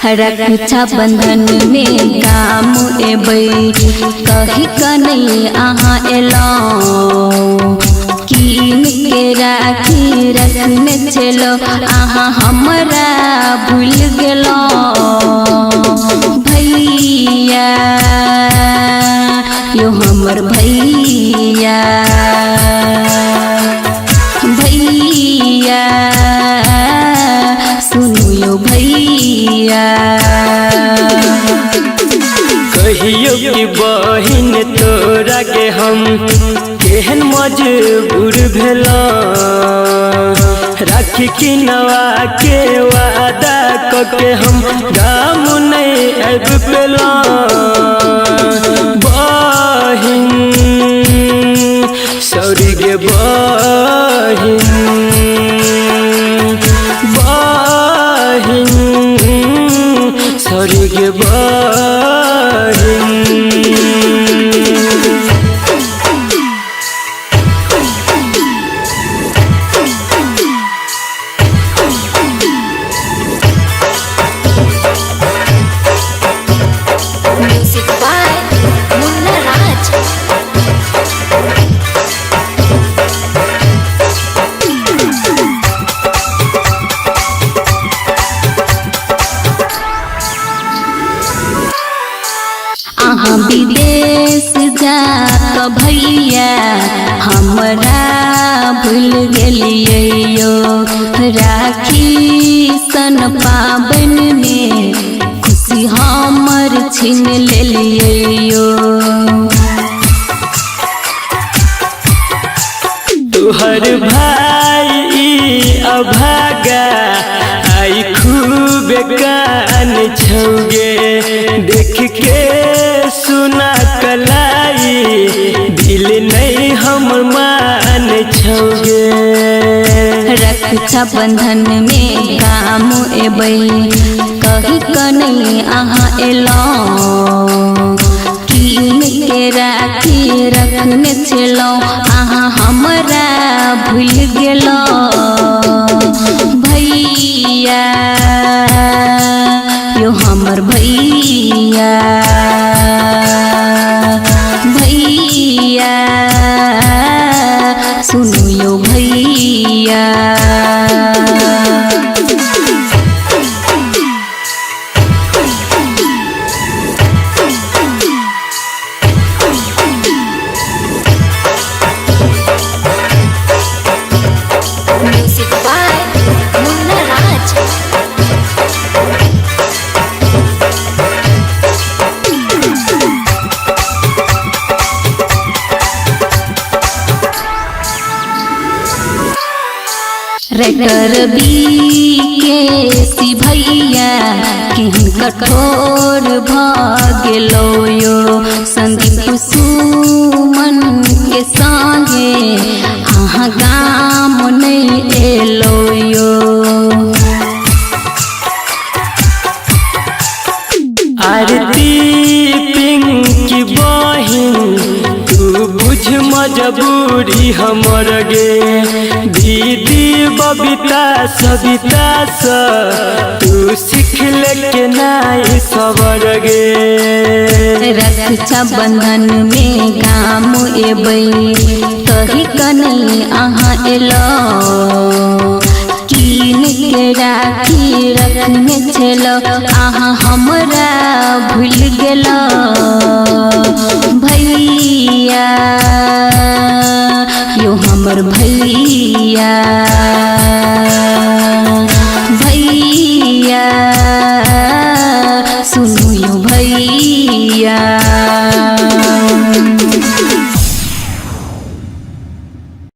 रक्षा बंधन में काम एबै कही कन्हैया अहाँ एलौं कीन के राखी रखने चलो अहाँ हमरा भूल गेलौं भैया यो हमर भैया भैया सुनु यो भैया कहियो कि बहिन तोरा के हम केहन मजबूर भेलौं राखी किनवा के वादा कके हम गाम नहीं आबि पेलौं बहिन सौरी गे बहिन बहिन सौरी गे बहिन म्यूजिक बाय मुन्ना राज। अहाँ विदेश जा भैया हमरा भूल गेलियो राखी सन पाबन में खुशी हमर छीन लेलियो तुहर भाई ई अभागा आई खूब कान छौगे देख के सुना कलाई दिल नहीं हम मान छौगे रक्षा बंधन में काम एबै कही कन्हैया अहाँ एलौं कीन के राखी रखने चलो अहाँ हमरा भूल गेलौं भैया यो हमर भैया भैया सुनु यो भैया म्यूजिक बाय मुन्ना राज। रेटर बी के सी भैया केहन कठोर भ गेलो यो संदीप सुमन के संगे अहाँ गाम नहीं एलो यो आरती पिंकी बहिन तू बुझ मजबूरी हमर गे दीदी बबीता सविता स तू सीख ले के नाई सबर गे रक्षा बंधन में काम एबै कही कन्हैया अहाँ एलौं कीन के राखी रखने चलो अहाँ हमरा भूल गेलौं भैया यो हमर भैया